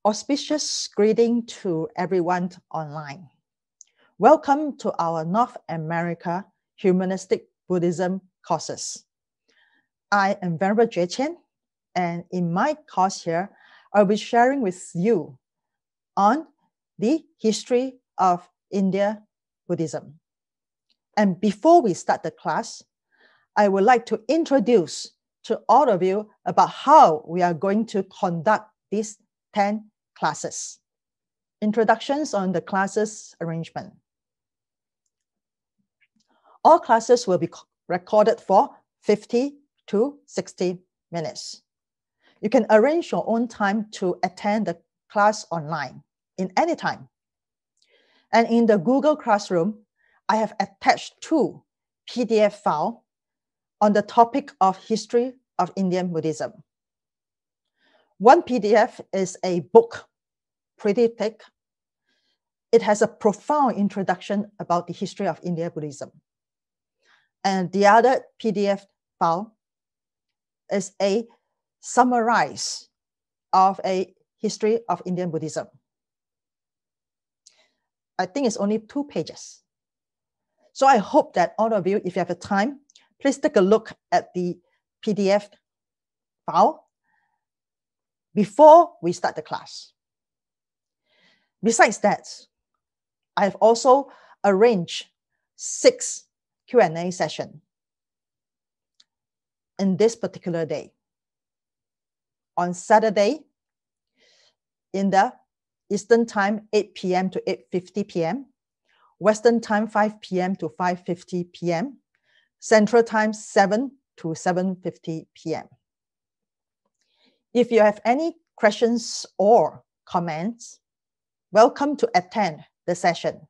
Auspicious greeting to everyone online. Welcome to our North America Humanistic Buddhism courses. I am Venerable Qian, and in my course here, I'll be sharing with you on the history of India Buddhism. And before we start the class, I would like to introduce to all of you about how we are going to conduct these 10 classes. Introductions on the classes arrangement. All classes will be recorded for 50 to 60 minutes. You can arrange your own time to attend the class online in any time. And in the Google Classroom, I have attached 2 PDF files on the topic of history of Indian Buddhism. One PDF is a book, pretty thick. It has a profound introduction about the history of Indian Buddhism. And the other PDF file is a summarize of a history of Indian Buddhism. I think it's only 2 pages. So I hope that all of you, if you have a time, please take a look at the PDF file before we start the class. Besides that, I have also arranged 6 Q&A sessions in this particular day. On Saturday, in the Eastern Time, 8 p.m. to 8:50 p.m., Western Time, 5 p.m. to 5:50 p.m., Central Time, 7 to 7:50 p.m. If you have any questions or comments, welcome to attend the session.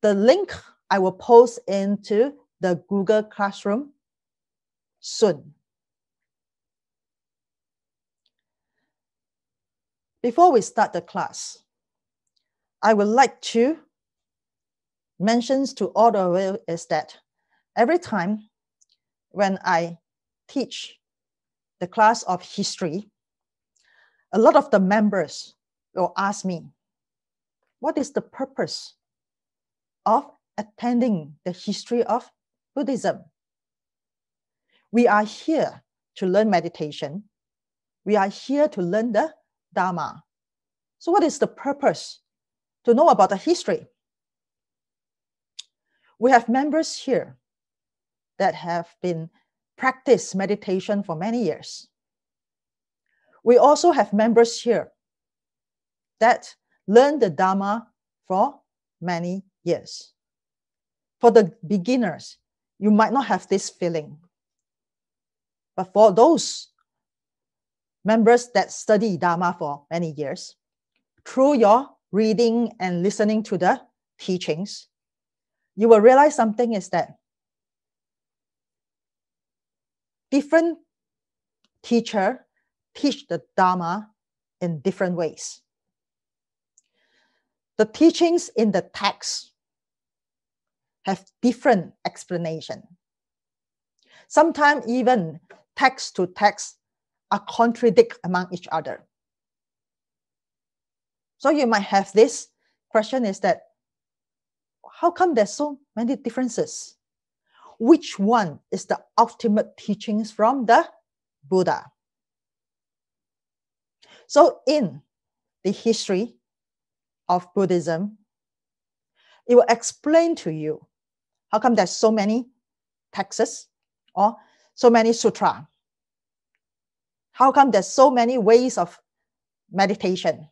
The link I will post into the Google Classroom soon. Before we start the class, I would like to mention to all of you is that every time when I teach the class of history, a lot of the members will ask me, what is the purpose of attending the history of Buddhism? We are here to learn meditation. We are here to learn the Dharma. So what is the purpose to know about the history? We have members here that have been practiced meditation for many years. We also have members here that learn the Dharma for many years. For the beginners, you might not have this feeling. But for those members that study Dharma for many years, through your reading and listening to the teachings, you will realize something is that different teachers teach the Dharma in different ways. The teachings in the text have different explanation. Sometimes even text to text are contradict among each other. So you might have this question is that, how come there's so many differences? Which one is the ultimate teachings from the Buddha? So in the history of Buddhism, it will explain to you how come there's so many texts or so many sutras. How come there's so many ways of meditation?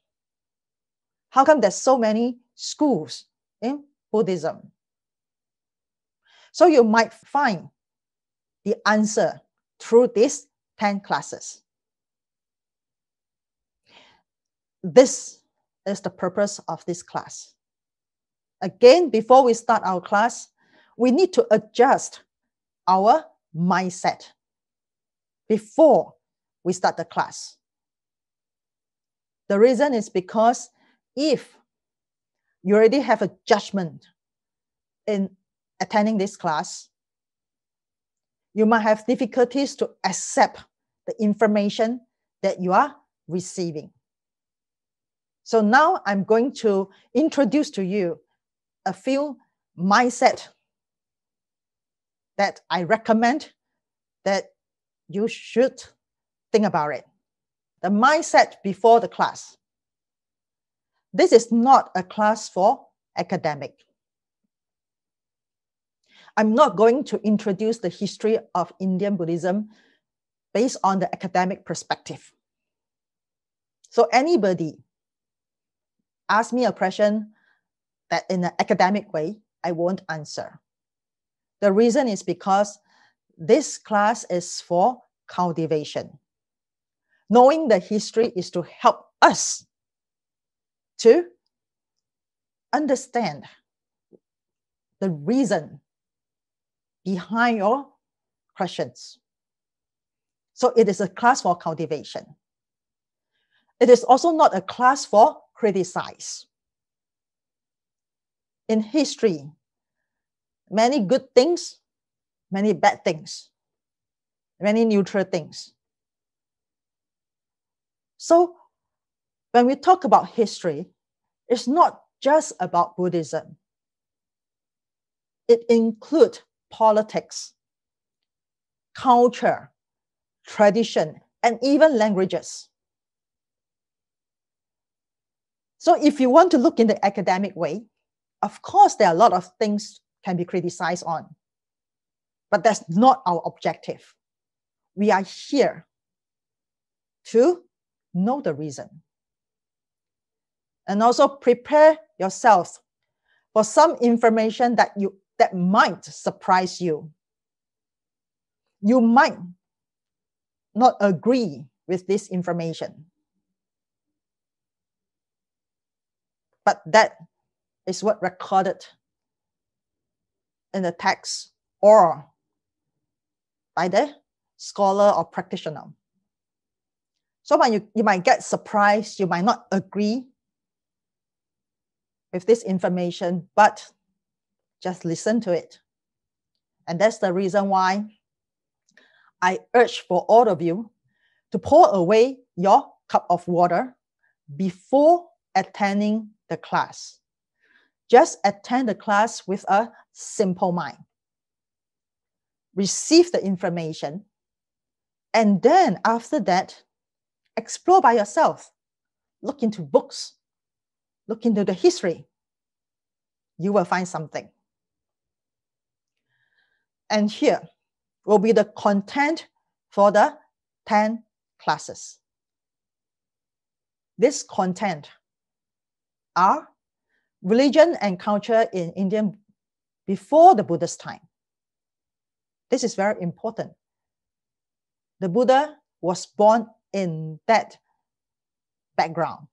How come there's so many schools in Buddhism? So you might find the answer through these 10 classes. This is the purpose of this class. Again, before we start our class, we need to adjust our mindset before we start the class. The reason is because if you already have a judgment in attending this class, you might have difficulties to accept the information that you are receiving. So now I'm going to introduce to you a few mindset that I recommend that you should think about it. The mindset before the class. This is not a class for academic. I'm not going to introduce the history of Indian Buddhism based on the academic perspective. So anybody ask me a question that in an academic way, I won't answer. The reason is because this class is for cultivation. Knowing the history is to help us to understand the reason behind your questions. So it is a class for cultivation. It is also not a class for criticize. In history, many good things, many bad things, many neutral things. So when we talk about history, it's not just about Buddhism. It includes politics, culture, tradition, and even languages. So if you want to look in the academic way, of course, there are a lot of things can be criticized on, but that's not our objective. We are here to know the reason. And also prepare yourself for some information that might surprise you. You might not agree with this information, but that is what recorded in the text or by the scholar or practitioner. So when you might get surprised, you might not agree with this information, but just listen to it. And that's the reason why I urge for all of you to pour away your cup of water before attending the class. Just attend the class with a simple mind. Receive the information, and then after that, explore by yourself. Look into books. Look into the history. You will find something. And here will be the content for the 10 classes. This content are religion and culture in India before the Buddha's time. This is very important. The Buddha was born in that background.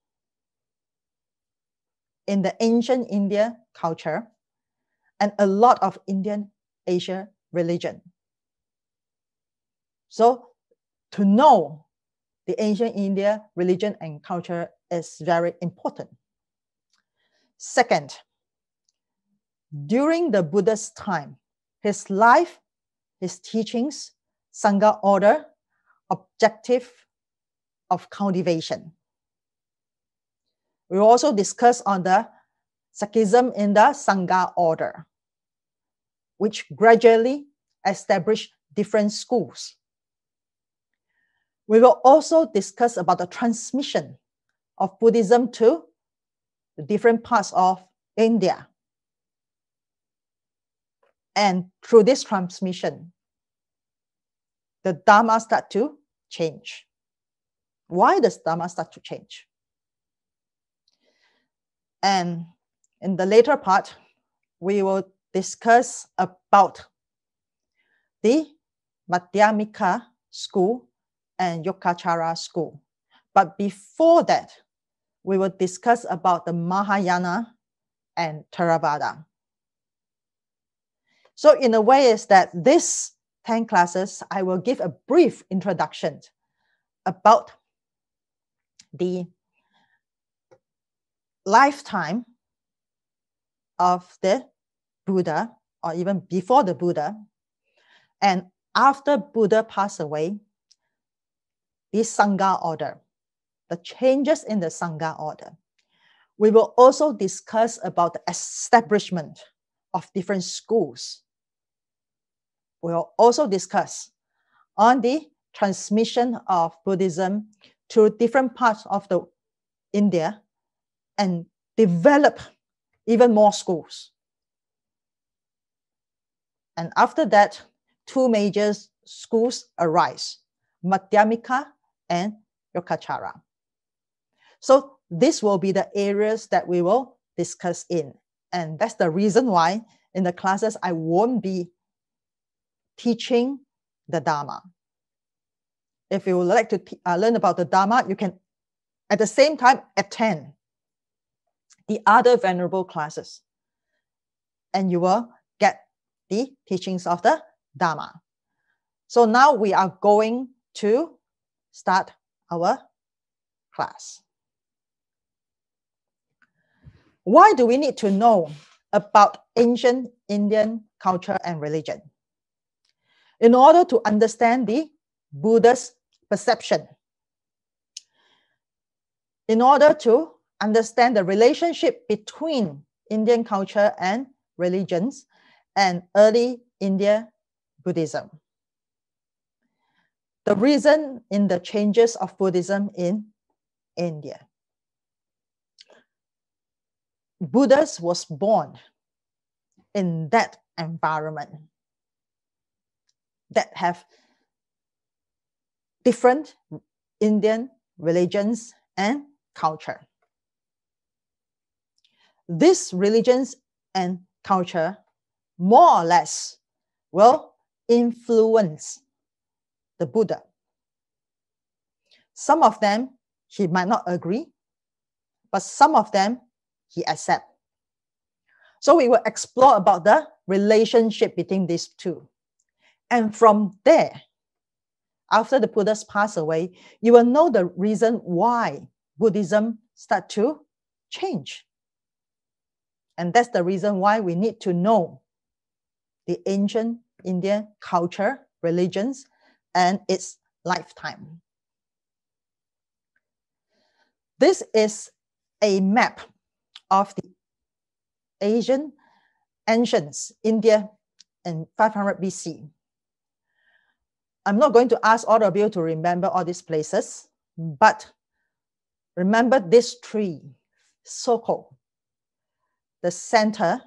In the ancient India culture and a lot of Indian Asia religion. So to know the ancient India religion and culture is very important. Second, during the Buddha's time, his life, his teachings, Sangha order, objective of cultivation. We will also discuss on the Sikhism in the Sangha order, which gradually established different schools. We will also discuss about the transmission of Buddhism to the different parts of India. And through this transmission, the Dharma start to change. Why does Dharma start to change? And in the later part, we will discuss about the Madhyamika school and Yogacara school. But before that, we will discuss about the Mahayana and Theravada. So in a way is that this 10 classes, I will give a brief introduction about the lifetime of the Buddha, or even before the Buddha, and after Buddha passed away, the Sangha order, the changes in the Sangha order. We will also discuss about the establishment of different schools. We will also discuss on the transmission of Buddhism to different parts of the India and develop even more schools. And after that, two major schools arise, Madhyamika and Yogacara. So this will be the areas that we will discuss in. And that's the reason why in the classes I won't be teaching the Dharma. If you would like to learn about the Dharma, you can at the same time attend the other venerable classes. And you will get the teachings of the Dharma. So now we are going to start our class. Why do we need to know about ancient Indian culture and religion? In order to understand the Buddha's perception, in order to understand the relationship between Indian culture and religions and early India Buddhism. The reason in the changes of Buddhism in India. Buddha was born in that environment that have different Indian religions and culture. These religions and culture more or less will influence the Buddha. Some of them he might not agree, but some of them he accepts. So we will explore about the relationship between these two. And from there, after the Buddhas pass away, you will know the reason why Buddhism start to change. And that's the reason why we need to know the ancient Indian culture, religions, and its lifetime. This is a map of the ancient India in 500 BC. I'm not going to ask all of you to remember all these places, but remember this three circle: the center,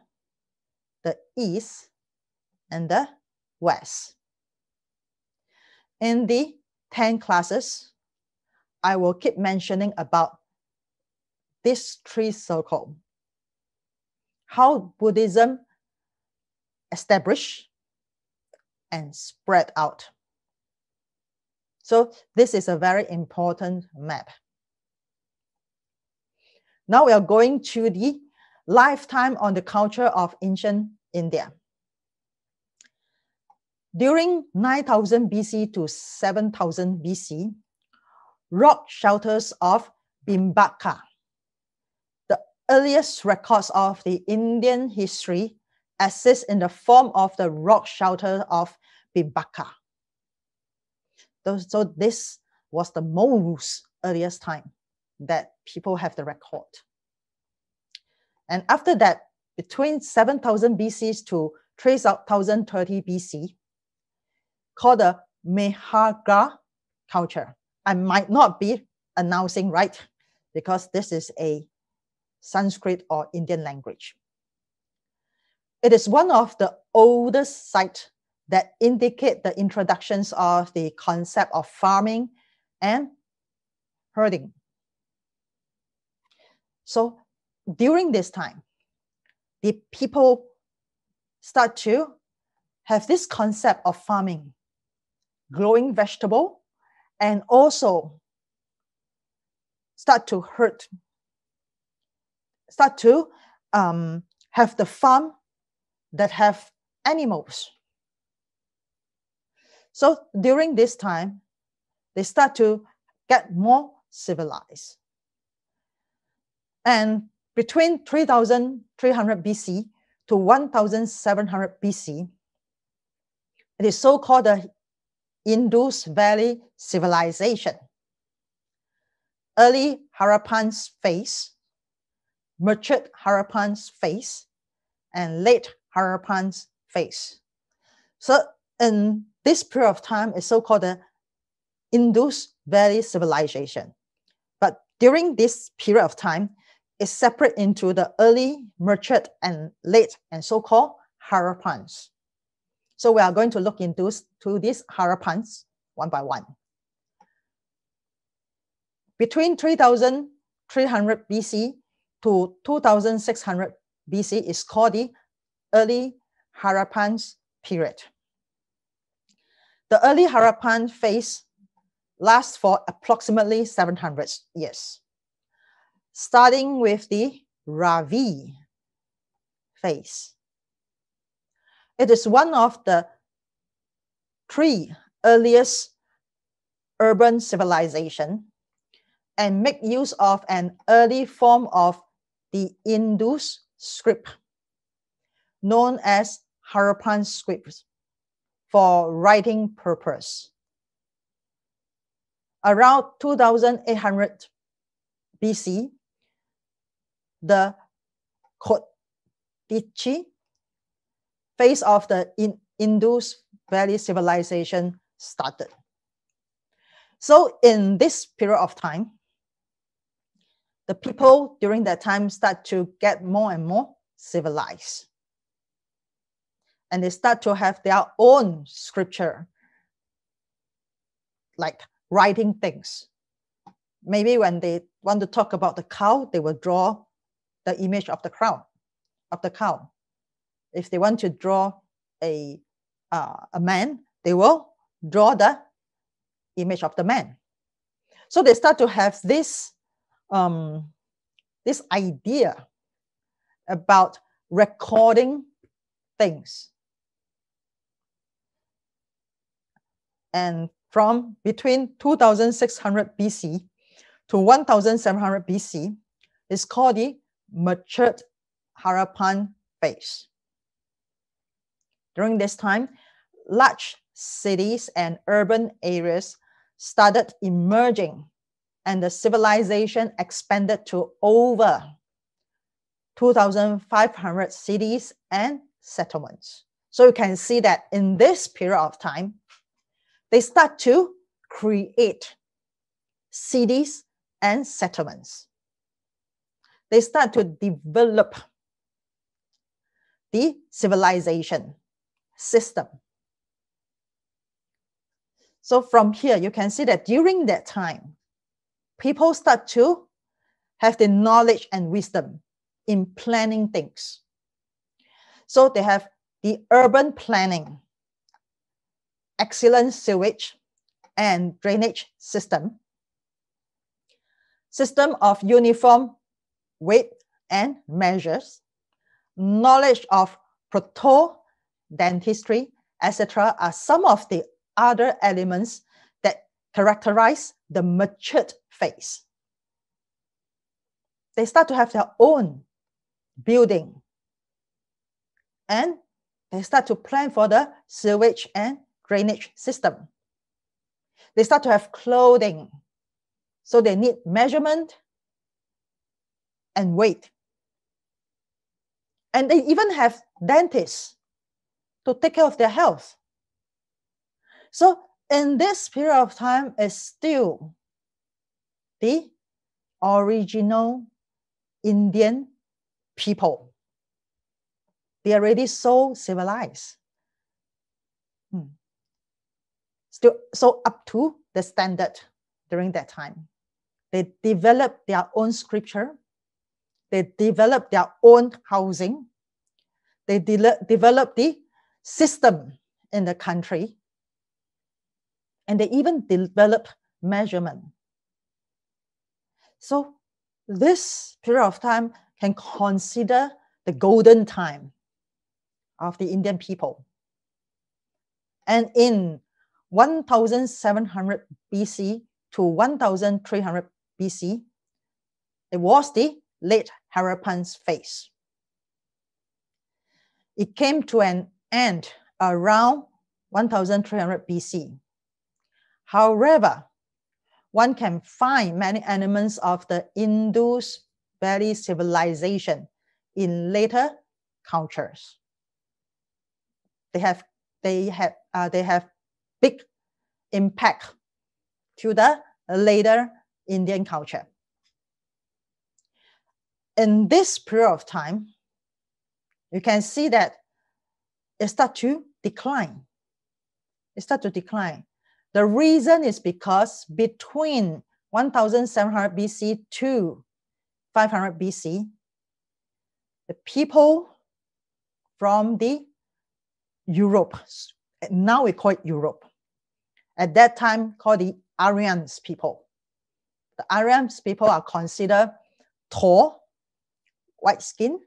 the east, and the west. In the 10 classes, I will keep mentioning about these three circles. How Buddhism established and spread out. So this is a very important map. Now we are going to the lifetime on the culture of ancient India. During 9000 BC to 7000 BC, rock shelters of Bhimbaka, the earliest records of the Indian history, exist in the form of the rock shelter of Bhimbaka. So this was the most earliest time that people have the record. And after that, between 7000 BC to 3030 BC, called the Mehaga culture. I might not be announcing right because this is a Sanskrit or Indian language. It is one of the oldest sites that indicate the introductions of the concept of farming and herding. So during this time, the people start to have this concept of farming, growing vegetable, and also start to herd, start to have the farm that have animals. So during this time, they start to get more civilized. And between 3300 BC to 1700 BC, it is so-called the Indus Valley Civilization. Early Harappan phase, matured Harappan's phase and late Harappan's phase. So in this period of time is so-called the Indus Valley Civilization. But during this period of time, it's separate into the early, matured, and late, and so-called Harappans. So we are going to look into these Harappans one by one. Between 3300 BC to 2600 BC is called the early Harappans period. The early Harappan phase lasts for approximately 700 years, starting with the Ravi phase. It is one of the 3 earliest urban civilization and make use of an early form of the Indus script known as Harappan script for writing purpose. Around 2800 BC, the Kottichi phase of the Indus Valley Civilization started. So in this period of time, the people during that time start to get more and more civilized. And they start to have their own scripture, like writing things. Maybe when they want to talk about the cow, they will draw the image of the cow. If they want to draw a man, they will draw the image of the man. So they start to have this idea about recording things. And from between 2600 BC to 1700 BC is called the matured Harappan phase. During this time, large cities and urban areas started emerging, and the civilization expanded to over 2,500 cities and settlements. So you can see that in this period of time, they start to create cities and settlements. They start to develop the civilization system. So from here, you can see that during that time, people start to have the knowledge and wisdom in planning things. So they have the urban planning, excellent sewage and drainage system of uniform weight and measures, knowledge of proto-dentistry, etc. are some of the other elements that characterize the matured phase. They start to have their own building, and they start to plan for the sewage and drainage system. They start to have clothing, so they need measurement and weight. And they even have dentists to take care of their health. So in this period of time is still the original Indian people. They are already so civilized. Still so up to the standard during that time. They developed their own scripture. They developed their own housing. They developed the system in the country. And they even developed measurement. So this period of time can consider the golden time of the Indian people. And in 1700 BC to 1300 BC, it was the late Harappan's phase. It came to an end around 1300 BC. However, one can find many elements of the Indus Valley civilization in later cultures. They have big impact to the later Indian culture. In this period of time, you can see that it starts to decline. It starts to decline. The reason is because between 1700 BC to 500 BC, the people from the Europe, now we call it Europe, at that time called the Aryans people. The Aryans people are considered tall, white skin,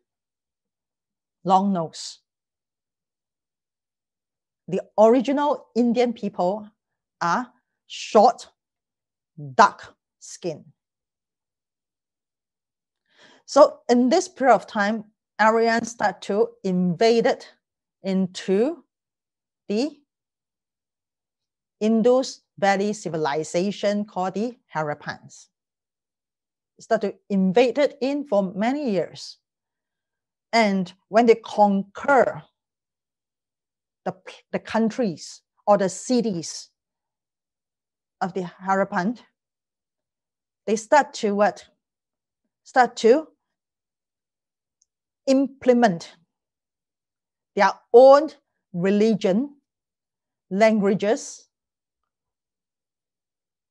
long nose. The original Indian people are short, dark skin. So in this period of time, Aryans start to invade into the Indus Valley civilization called the Harappans. Start to invade it in for many years. And when they conquer the countries or the cities of the Harappan, they start to what? Start to implement their own religion, languages,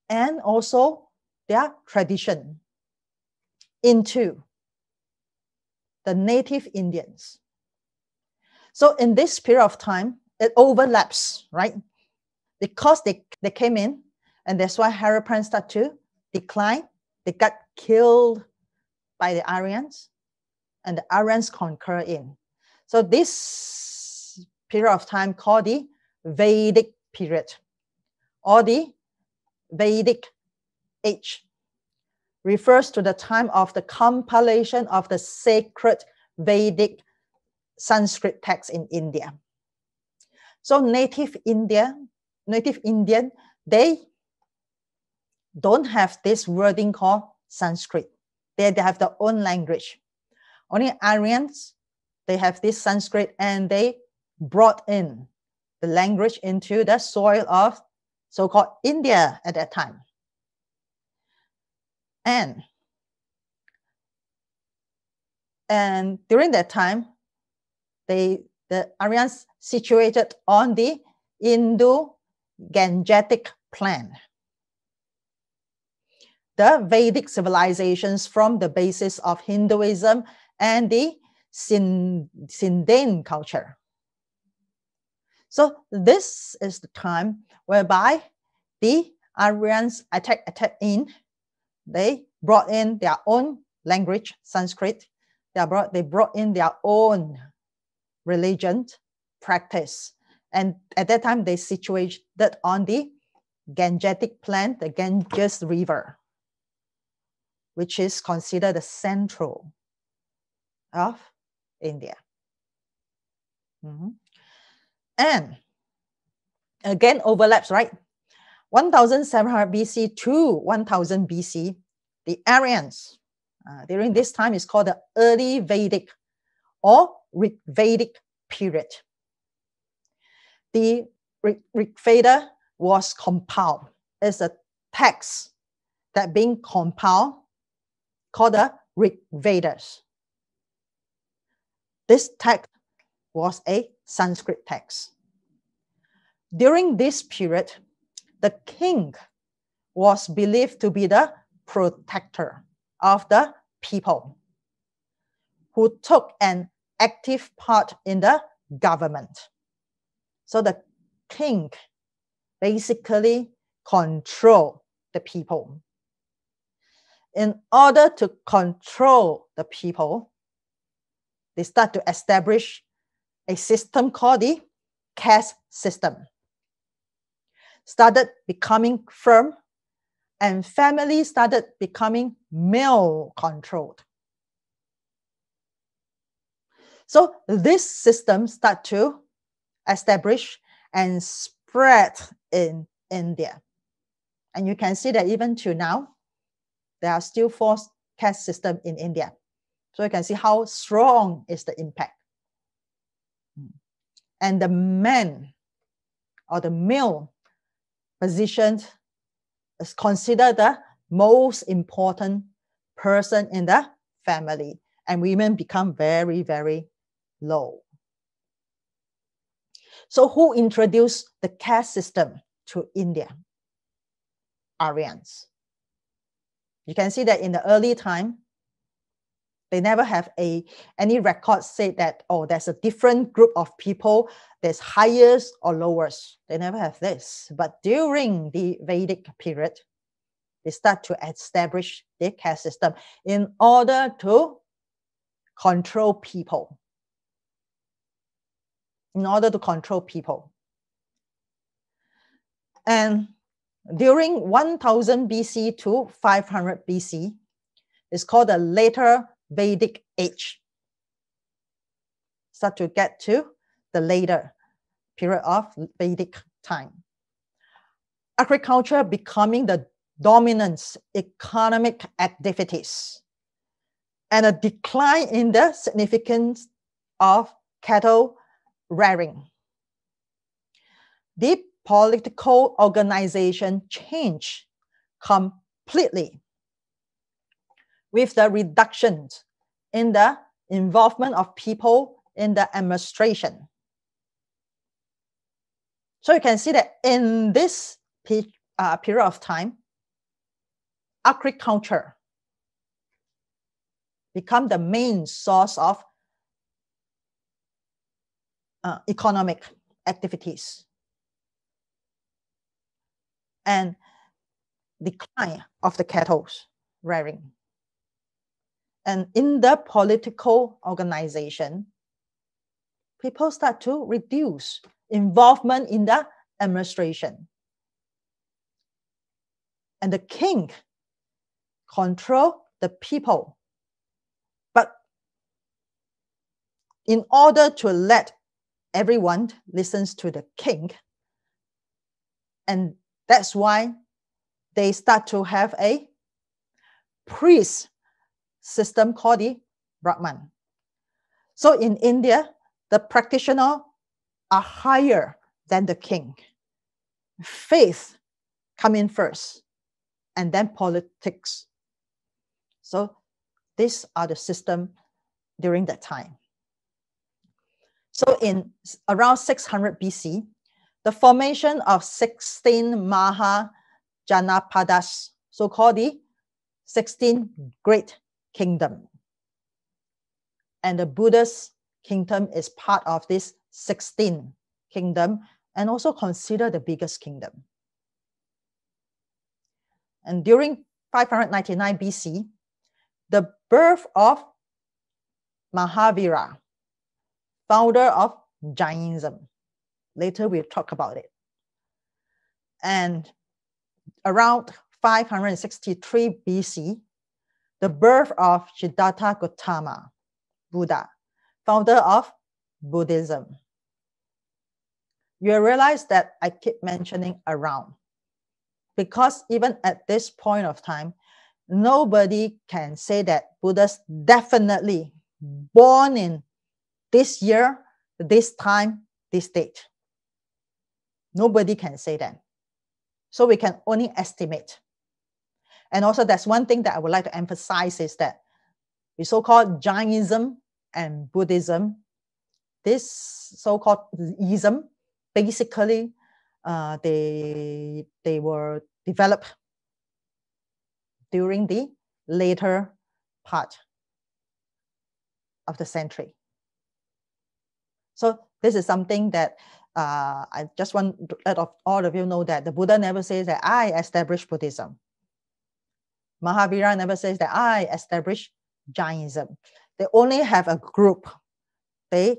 and also their tradition into the native Indians. So in this period of time, it overlaps, right? Because they came in, and that's why Harappans start to decline. They got killed by the Aryans, and the Aryans conquer in. So this period of time called the Vedic period, or the Vedic age, refers to the time of the compilation of the sacred Vedic Sanskrit text in India. So native Indian, they don't have this wording called Sanskrit. They have their own language. Only Aryans, they have this Sanskrit, and they brought in the language into the soil of so-called India at that time. And during that time, the Aryans situated on the Indo-Gangetic plain. The Vedic civilizations form the basis of Hinduism and the Sindhian culture. So this is the time whereby the Aryans attacked in. They brought in their own language, Sanskrit. They brought in their own religion, practice. And at that time, they situated on the Gangetic plain, the Ganges River, which is considered the central of India. And again, overlaps, right? 1700 BC to 1000 BC, the Aryans, during this time is called the early Vedic or Rig Vedic period. The Rig Veda was compiled. It's a text that being compiled called the Rig Vedas. This text was a Sanskrit text. During this period, the king was believed to be the protector of the people who took an active part in the government. So the king basically controlled the people. In order to control the people, they start to establish a system called the caste system. Started becoming firm, and families started becoming male-controlled. So this system started to establish and spread in India. And you can see that even to now, there are still forced caste system in India. So you can see how strong is the impact. And the man or the male position is considered the most important person in the family, and women become very, very low. So who introduced the caste system to India? Aryans. You can see that in the early time, they never have any record say that, oh, there's a different group of people, there's highest or lowest. They never have this. But during the Vedic period, they start to establish the caste system in order to control people. In order to control people. And during 1000 BC to 500 BC, it's called the later Vedic age. Start to get to the later period of Vedic time. Agriculture becoming the dominant economic activities, and a decline in the significance of cattle rearing. The political organization changed completely with the reduction in the involvement of people in the administration. So you can see that in this period of time, agriculture become the main source of economic activities, and decline of the cattle rearing. And in the political organization, people start to reduce involvement in the administration. And the king control the people. But in order to let everyone listens to the king, and that's why they start to have a priest system called the Brahman. So in India, the practitioners are higher than the king. Faith come in first, and then politics. So these are the system during that time. So in around 600 BC, the formation of 16 Maha Janapadas, so-called the 16 Great Kingdom. And the Buddha's kingdom is part of this 16 kingdom, and also considered the biggest kingdom. And during 599 BC, the birth of Mahavira, founder of Jainism. Later we'll talk about it. And around 563 BC, the birth of Siddhartha Gautama, Buddha, founder of Buddhism. You realize that I keep mentioning around, because even at this point of time, nobody can say that Buddha's definitely born in this year, this time, this date. Nobody can say that. So we can only estimate. And also that's one thing that I would like to emphasize is that the so-called Jainism and Buddhism, this so-called ism, basically they were developed during the later part of the century. So this is something that I just want to let all of you know, that the Buddha never says that I established Buddhism. Mahavira never says that I established Jainism. They only have a group. They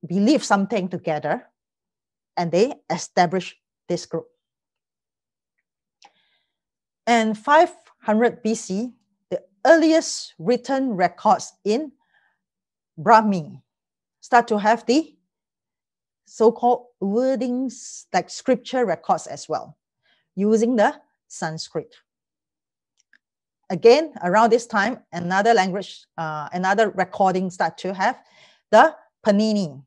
believe something together, and they establish this group. And 500 BC, the earliest written records in Brahmi start to have the so-called wordings, like scripture records as well, using the Sanskrit. Again, around this time, another language, another recording start to have the Panini,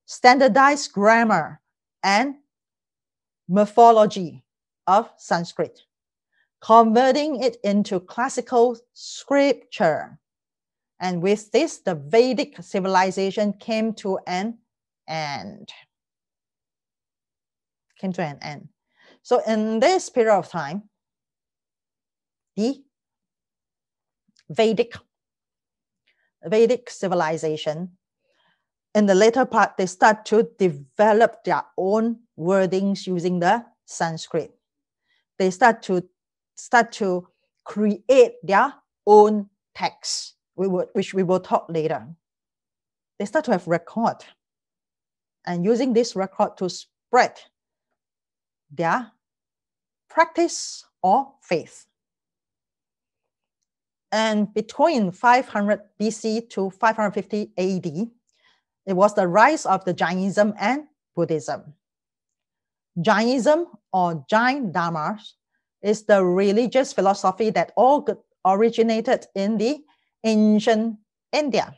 standardized grammar and morphology of Sanskrit, converting it into classical scripture. And with this, the Vedic civilization came to an end. So in this period of time, the Vedic civilization, in the later part, they start to develop their own wordings using the Sanskrit. They start to create their own texts, which we will talk later. They start to have record, and using this record to spread their practice or faith. And between 500 BC to 550 AD, it was the rise of the Jainism and Buddhism. Jainism, or Jain Dharmas, is the religious philosophy that all originated in the ancient India.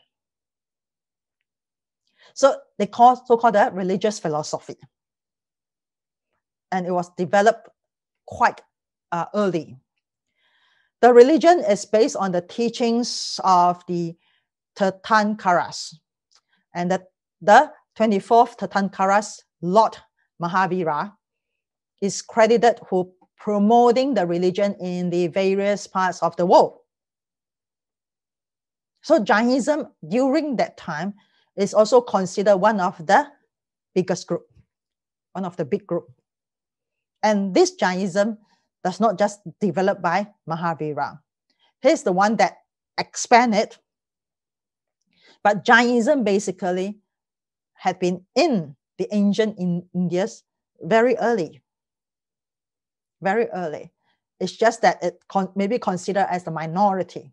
So they so-called the religious philosophy. And it was developed quite early. The religion is based on the teachings of the Tirthankaras. And the 24th Tirthankaras, Lord Mahavira, is credited with promoting the religion in the various parts of the world. So Jainism during that time is also considered one of the biggest group, one of the big group. And this Jainism does not just develop by Mahavira. He's the one that expanded. But Jainism basically had been in the ancient Indias very early. Very early. It's just that it may be considered as the minority.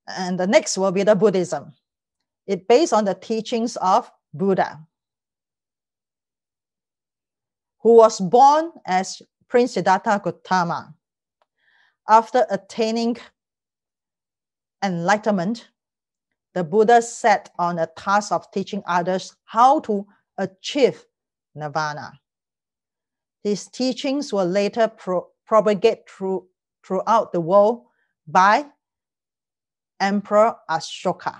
And the next will be the Buddhism. It's based on the teachings of Buddha, who was born as Prince Siddhartha Gautama. After attaining enlightenment, the Buddha set on a task of teaching others how to achieve nirvana. His teachings were later propagated throughout the world by Emperor Ashoka.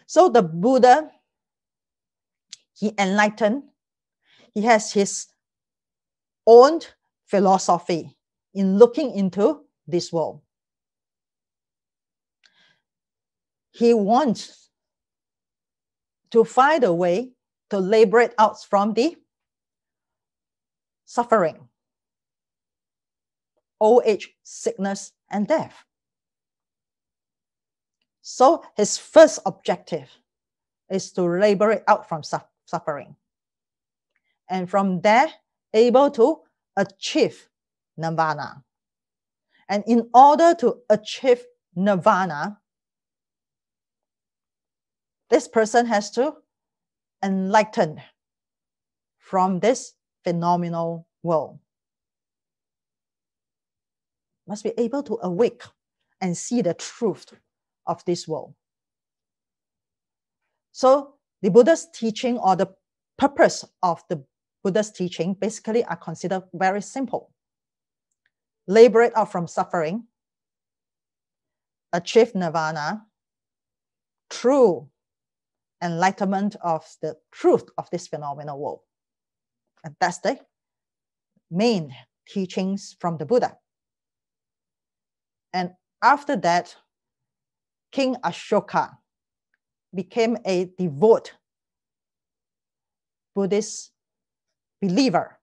So the Buddha, he enlightened. He has his own philosophy in looking into this world. He wants to find a way to liberate out from the suffering, old age, sickness, and death. So his first objective is to liberate out from suffering. And from there, able to achieve nirvana. And in order to achieve nirvana, this person has to enlighten from this phenomenal world. Must be able to awake and see the truth of this world. So the Buddha's teaching, or the purpose of the Buddha's teaching, basically are considered very simple. Liberate out from suffering, achieve nirvana, true enlightenment of the truth of this phenomenal world. And that's the main teachings from the Buddha. And after that, King Ashoka became a devout Buddhist believer.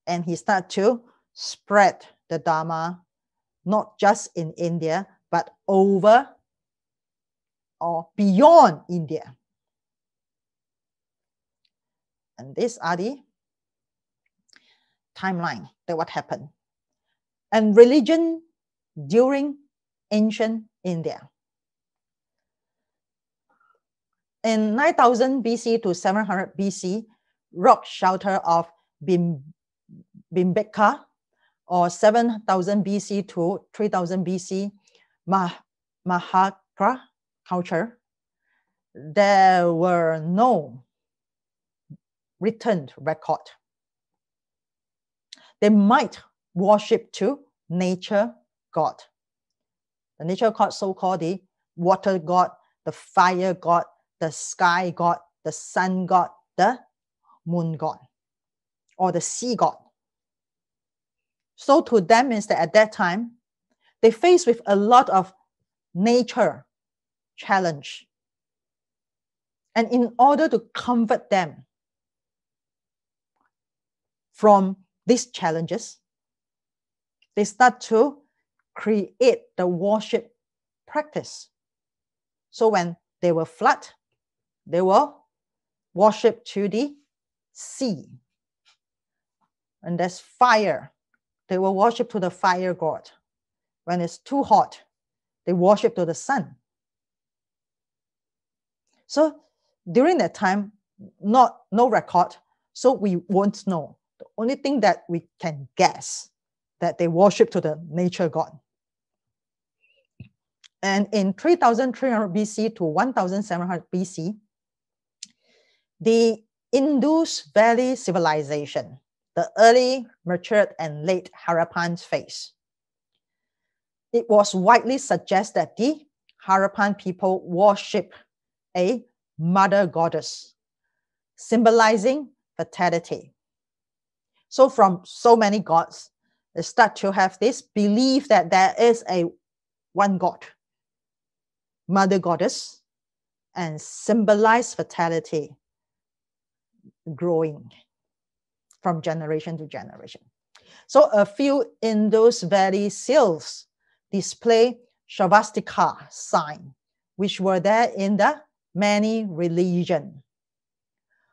And he started to spread the Dharma, not just in India, but over or beyond India. And these are the timeline that what happened. And religion during ancient India. In 9000 BC to 700 BC, rock shelter of Bhimbeka or 7,000 BC to 3,000 BC Mahakra culture, there were no written record. They might worship to nature god. The nature god, so-called the water god, the fire god, the sky god, the sun god, the moon god, or the sea god. So to them is that at that time, they faced with a lot of nature challenge. And in order to comfort them from these challenges, they start to create the worship practice. So when they were flood, they will worship to the sea. And there's fire, they will worship to the fire god. When it's too hot, they worship to the sun. So during that time, no record, so we won't know. The only thing that we can guess that they worship to the nature god. And in 3,300 BC to 1,700 BC, the Indus Valley civilization, the early, matured, and late Harappan phase, it was widely suggested that the Harappan people worship a mother goddess, symbolizing fertility. So from so many gods, they start to have this belief that there is a one god, mother goddess, and symbolize fertility growing from generation to generation. So a few Indus Valley seals display Swastika sign, which were there in the many religion.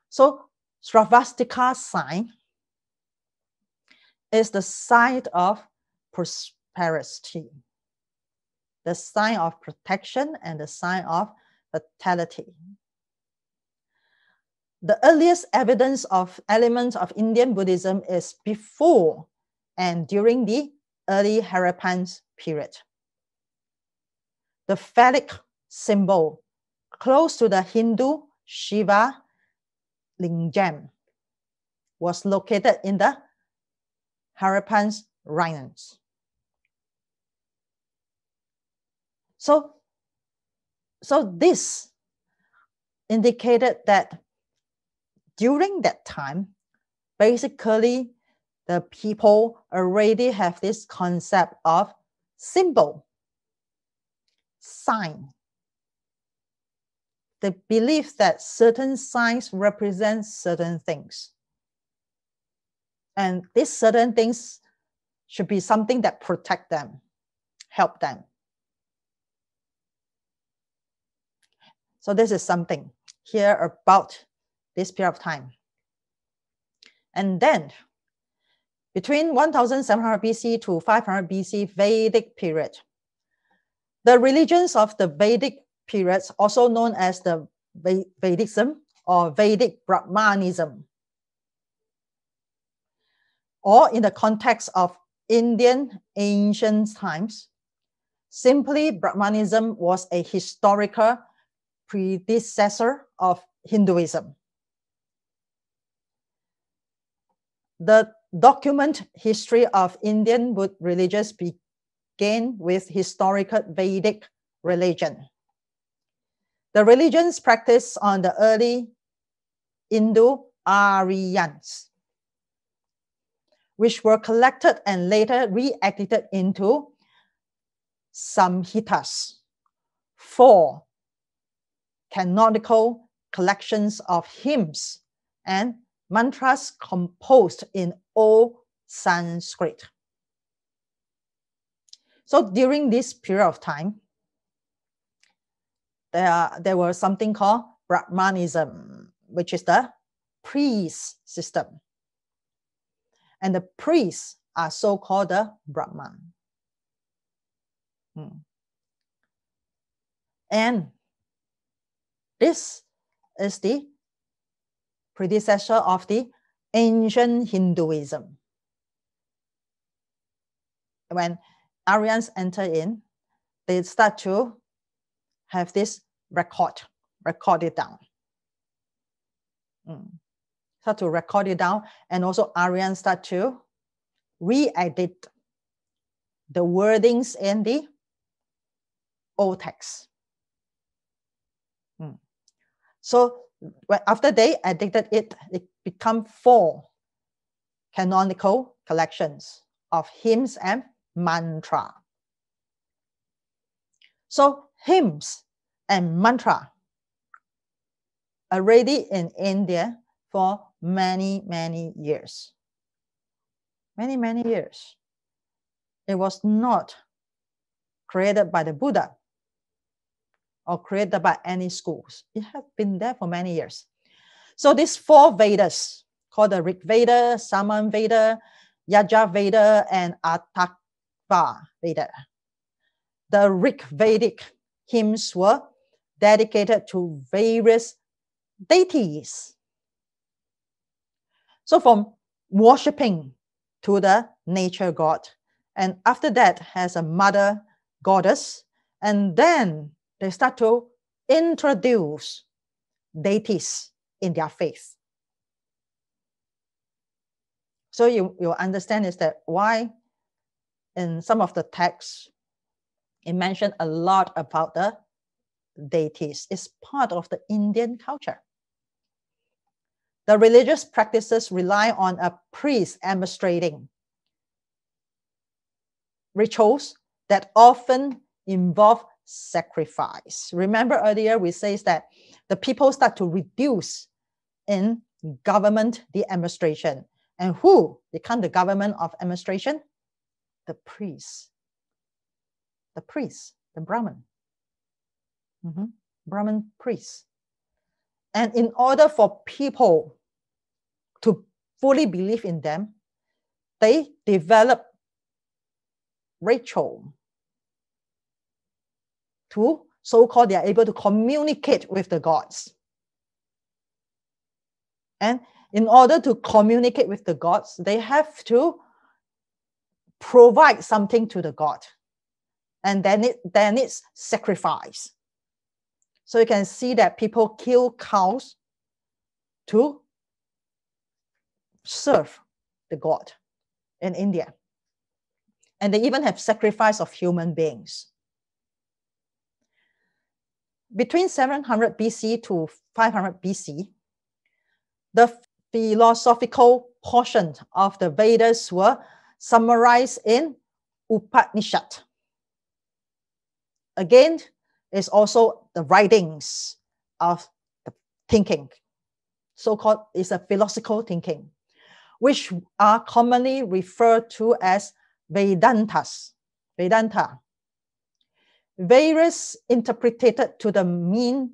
So Swastika sign is the sign of prosperity, the sign of protection, and the sign of fertility. The earliest evidence of elements of Indian Buddhism is before and during the early Harappan period. The phallic symbol close to the Hindu Shiva lingam was located in the Harappan ruins. So this indicated that during that time, basically the people already have this concept of symbol, sign. They believe that certain signs represent certain things. And these certain things should be something that protect them, help them. So this is something here about this period of time. And then between 1,700 BC to 500 BC Vedic period, the religions of the Vedic periods, also known as the Vedism or Vedic Brahmanism, or in the context of Indian ancient times, simply Brahmanism was a historical predecessor of Hinduism. The document history of Indian religions began with historical Vedic religion. The religions practiced on the early Indo-Aryans, which were collected and later re-edited into Samhitas, 4 canonical collections of hymns and mantras composed in Old Sanskrit. So during this period of time, there was something called Brahmanism, which is the priest system. And the priests are so-called the Brahman. And this is the predecessor of the ancient Hinduism. when Aryans enter in, they start to have this record it down. Start to record it down, and also Aryans start to re-edit the wordings in the old text. So after they edited it, it become 4 canonical collections of hymns and mantra. So hymns and mantra already in India for many, many years. Many, many years. It was not created by the Buddha or created by any schools. It has been there for many years. So these 4 Vedas, called the Rig Veda, Saman Veda, Yaja Veda, and Atharva Veda. The Rig Vedic hymns were dedicated to various deities. So from worshipping to the nature god, and after that has a mother goddess, and then they start to introduce deities in their faith. So you understand is that why in some of the texts it mentioned a lot about the deities. It's part of the Indian culture. The religious practices rely on a priest administrating rituals that often involve sacrifice. Remember earlier we said that the people start to reduce in government, the administration. And who become the government of administration? The priest. The priest, the Brahmin. Brahmin priest. And in order for people to fully believe in them, they develop ritual to so-called they are able to communicate with the gods. And in order to communicate with the gods, they have to provide something to the god. And then it's sacrifice. So you can see that people kill cows to serve the god in India. And they even have sacrifice of human beings. Between 700 BC to 500 BC, the philosophical portion of the Vedas were summarized in Upanishad. Again, it's also the writings of the thinking. So-called is a philosophical thinking, which are commonly referred to as Vedantas. Vedanta. Various interpreted to the mean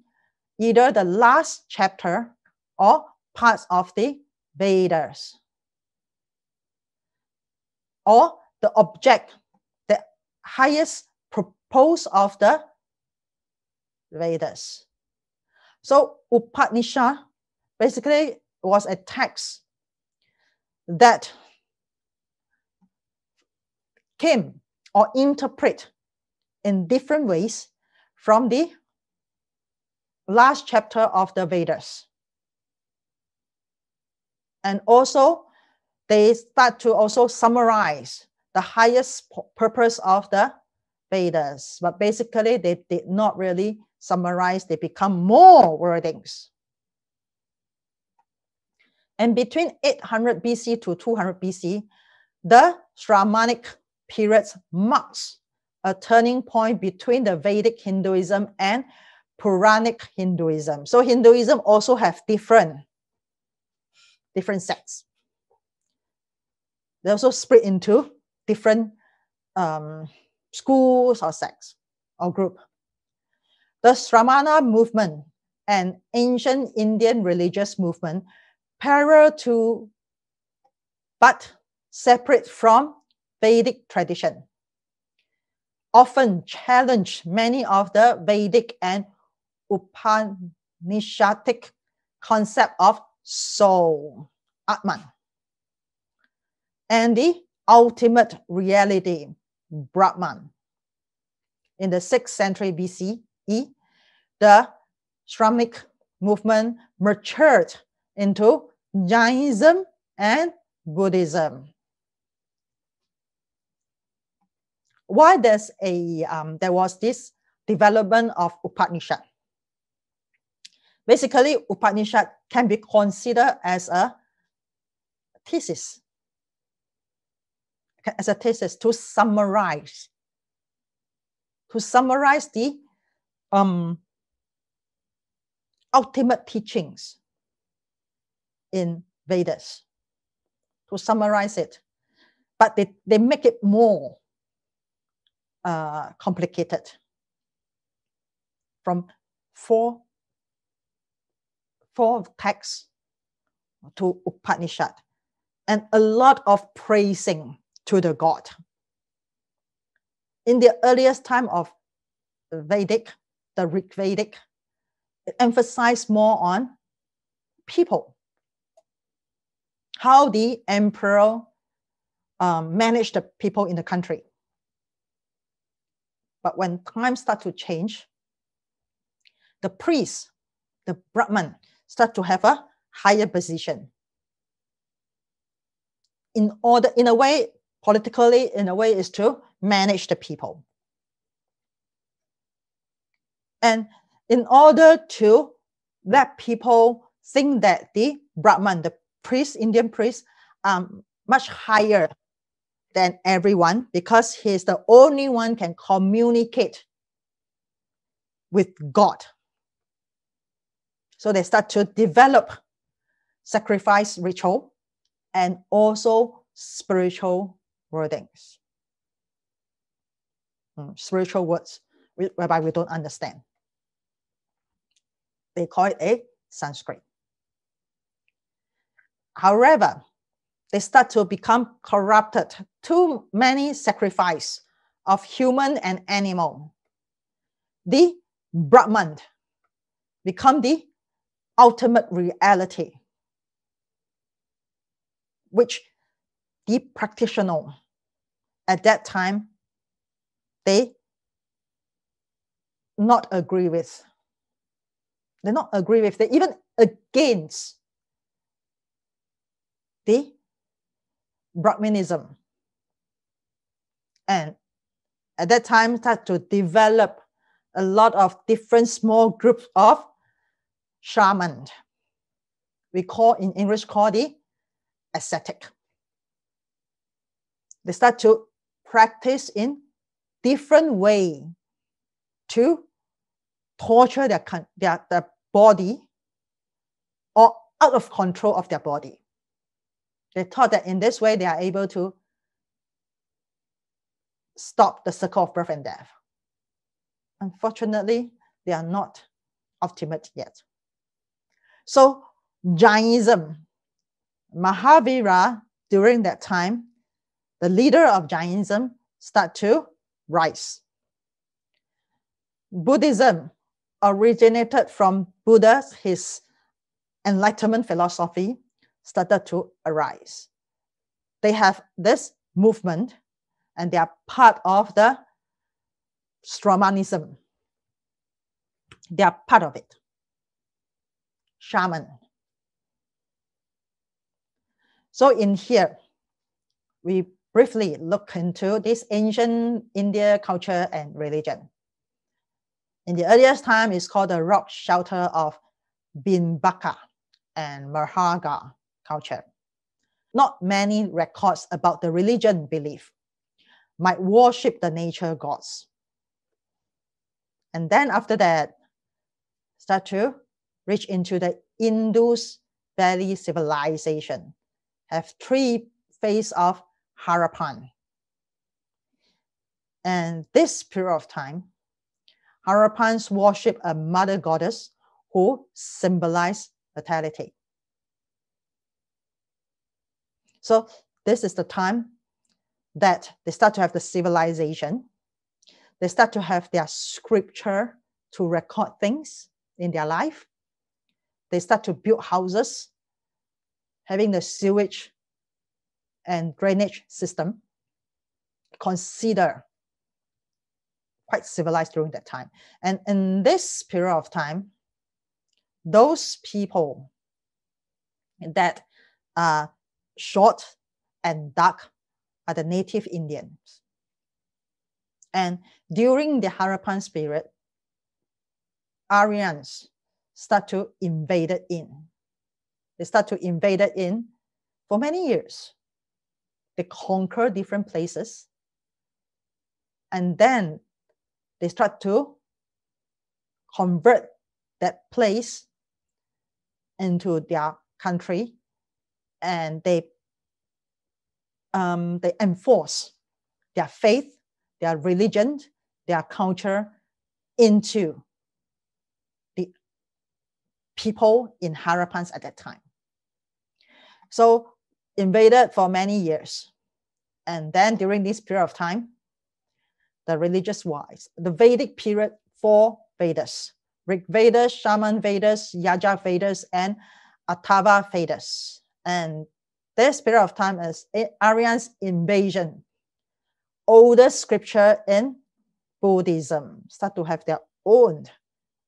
either the last chapter or parts of the Vedas, or the object, the highest purpose of the Vedas. So Upanishad basically was a text that came or interpret in different ways from the last chapter of the Vedas. And also, they start to also summarize the highest purpose of the Vedas. But basically, they did not really summarize. They become more wordings. And between 800 BC to 200 BC, the Shramanic period marks a turning point between the Vedic Hinduism and Puranic Hinduism. So Hinduism also have different sects. They also split into different schools or sects or group. The Shramana movement, an ancient Indian religious movement, parallel to but separate from Vedic tradition, often challenge many of the Vedic and Upanishadic concept of soul, Atman, and the ultimate reality Brahman. In the 6th century BCE, the Shramic movement matured into Jainism and Buddhism. Why there was this development of Upanishad? Basically, Upanishad can be considered as a thesis, to summarize the ultimate teachings in Vedas, to summarize it. But they make it more complicated from four texts to Upanishad, and a lot of praising to the god. In the earliest time of Vedic, the Rig Vedic, it emphasized more on people, how the emperor managed the people in the country. But when times start to change, the priests, the Brahman, start to have a higher position. In a way, politically, in a way, is to manage the people. And in order to let people think that the Brahman, the priest, Indian priest, are much higher than everyone, because he's the only one can communicate with God. So they start to develop sacrifice ritual and also spiritual wordings. Spiritual words whereby we don't understand. They call it a Sanskrit. However, they start to become corrupted. Too many sacrifice of human and animal. The Brahman become the ultimate reality, which the practitioner at that time, they not agree with. They're not agree with. They're even against the Brahmanism. And at that time, start to develop a lot of different small groups of shaman. We call in English the ascetic. They start to practice in different way to torture their body, or out of control of their body. They thought that in this way they are able to stop the circle of birth and death. Unfortunately, they are not ultimate yet. So Jainism, Mahavira, during that time, the leader of Jainism, start to rise. Buddhism originated from Buddha, his enlightenment philosophy started to arise. They have this movement and they are part of the Shamanism. They are part of it. Shaman. So in here, we briefly look into this ancient India culture and religion. In the earliest time, it's called the rock shelter of Bhimbaka and Maharga culture. Not many records about the religion belief. Might worship the nature gods. And then after that, start to reach into the Indus Valley civilization. Have 3 phases of Harappan. And this period of time, Harappans worship a mother goddess who symbolized fertility. So this is the time that they start to have the civilization. They start to have their scripture to record things in their life. They start to build houses, having the sewage and drainage system, considered quite civilized during that time. And in this period of time, those people that are short and dark are the native Indians. And during the Harappan period, Aryans start to invade it in. They start to invade it in for many years. They conquer different places. And then they start to convert that place into their country, and they enforce their faith, their religion, their culture into the people in Harappans at that time. So invaded for many years. And then during this period of time, the religious wise, the Vedic period, 4 Vedas: Rig Vedas, Shaman Vedas, Yajur Vedas, and Atharva Vedas. And this period of time is Aryan's invasion. Older scripture in Buddhism start to have their own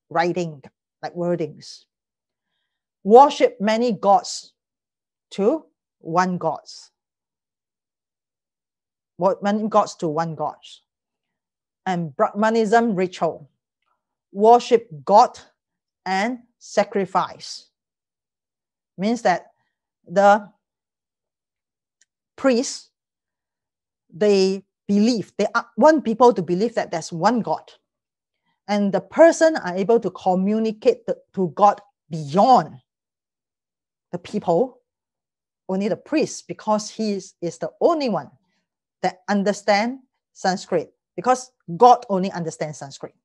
writing, like wordings. Worship many gods to one god. Many gods to one god. And Brahmanism ritual. Worship God and sacrifice. Means that the priests, they want people to believe that there's one God. And the person are able to communicate to God beyond the people, only the priest, because he is the only one that understands Sanskrit, because God only understands Sanskrit.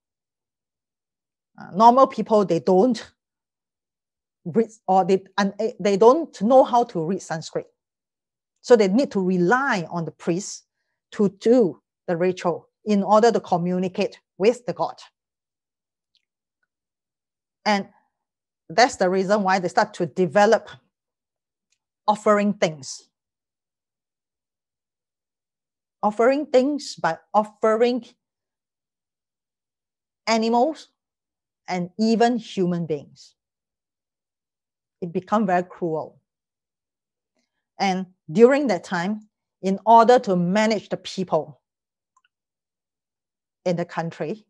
Normal people, they don't read, or they don't know how to read Sanskrit. So they need to rely on the priest to do the ritual in order to communicate with the God. And that's the reason why they start to develop offering things. Offering things by offering animals and even human beings. It becomes very cruel. And during that time, in order to manage the people in the country,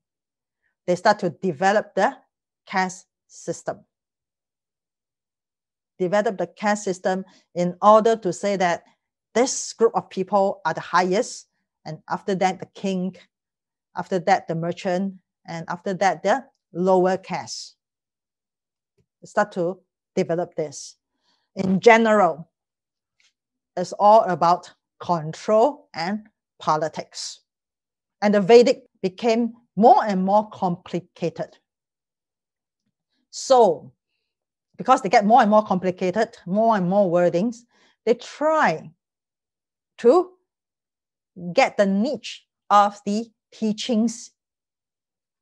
they start to develop the caste system. Develop the caste system in order to say that this group of people are the highest, and after that the king, after that the merchant, and after that the lower caste. Start to develop this. In general, it's all about control and politics. And the Vedic became more and more complicated. So, because they get more and more complicated, more and more wordings, they try to get the niche of the teachings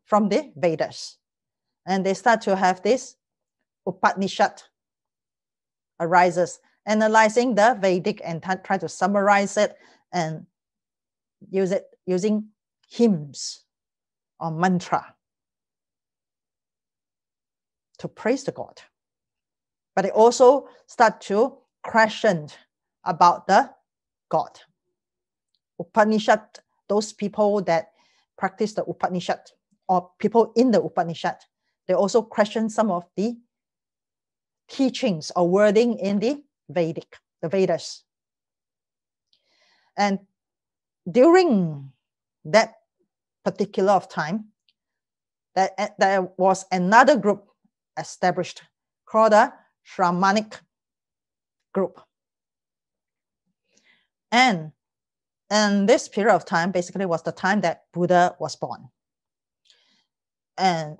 from the Vedas. And they start to have this Upanishad arises, analyzing the Vedic and try to summarize it and use it using hymns or mantra to praise the God. But they also start to question about the God. Upanishad, those people that practice the Upanishad or people in the Upanishad, they also question some of the teachings or wording in the Vedas. And during that particular of time, there was another group established called the Shramanic group. And this period of time basically was the time that Buddha was born. And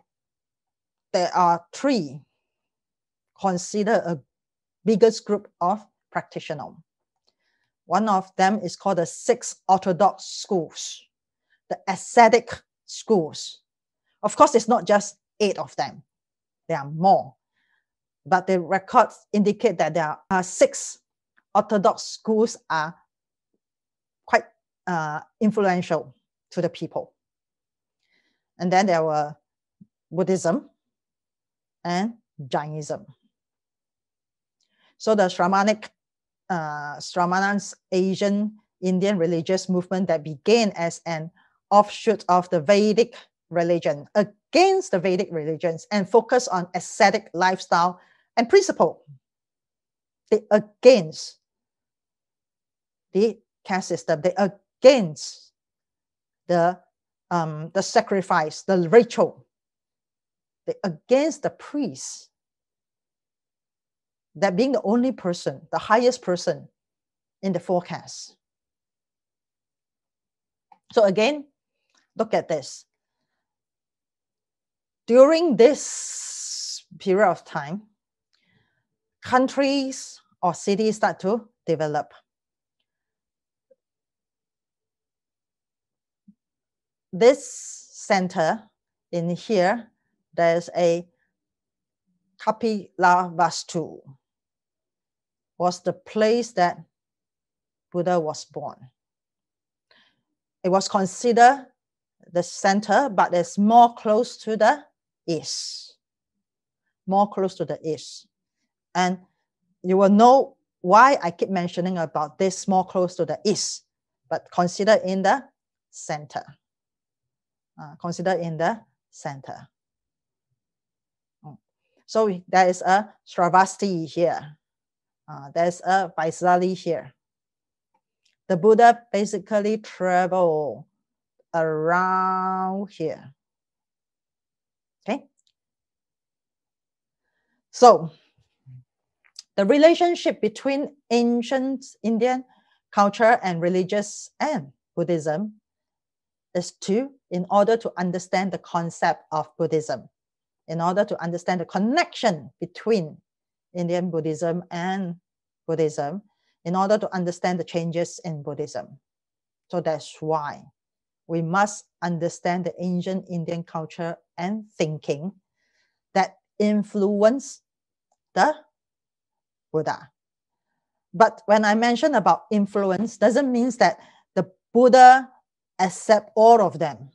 there are 3 considered a biggest group of practitioners. One of them is called the 6 Orthodox schools, the ascetic schools. Of course, it's not just 8 of them. There are more. But the records indicate that there are 6 Orthodox schools are quite influential to the people. And then there were Buddhism and Jainism. So the Shramanans, Asian Indian religious movement that began as an offshoot of the Vedic religion, against the Vedic religions, and focus on ascetic lifestyle and principle. They against the caste system. They against the sacrifice, the ritual. They against the priest. That being the only person, the highest person in the four castes. So again, look at this. During this period of time, countries or cities start to develop. This center in here, there's a Kapilavastu, was the place that Buddha was born. It was considered the center, but it's more close to the east. More close to the east. And you will know why I keep mentioning about this more close to the east, but consider in the center. Consider in the center. So there is a Shravasti here. There's a Vaisali here. The Buddha basically traveled around here. Okay. So the relationship between ancient Indian culture and religious and Buddhism is in order to understand the concept of Buddhism, in order to understand the connection between Indian Buddhism and Buddhism, in order to understand the changes in Buddhism. So that's why we must understand the ancient Indian culture and thinking that influence the Buddha. But when I mention about influence, doesn't mean that the Buddha accept all of them.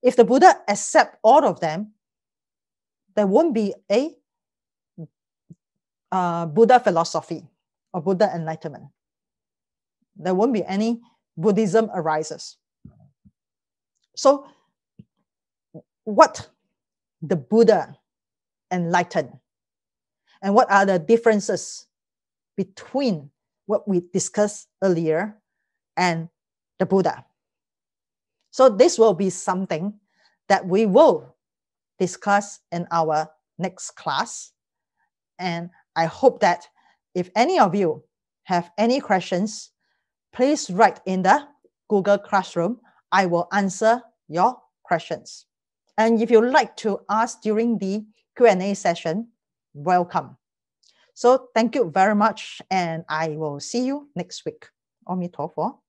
If the Buddha accept all of them, there won't be a Buddha philosophy or Buddha enlightenment. There won't be any Buddhism arises. So what the Buddha enlightened, and what are the differences between what we discussed earlier and the Buddha? So this will be something that we will discuss in our next class. And I hope that if any of you have any questions, please write in the Google Classroom. I will answer your questions. And if you'd like to ask during the Q&A session, welcome. So thank you very much, and I will see you next week. Amitofo.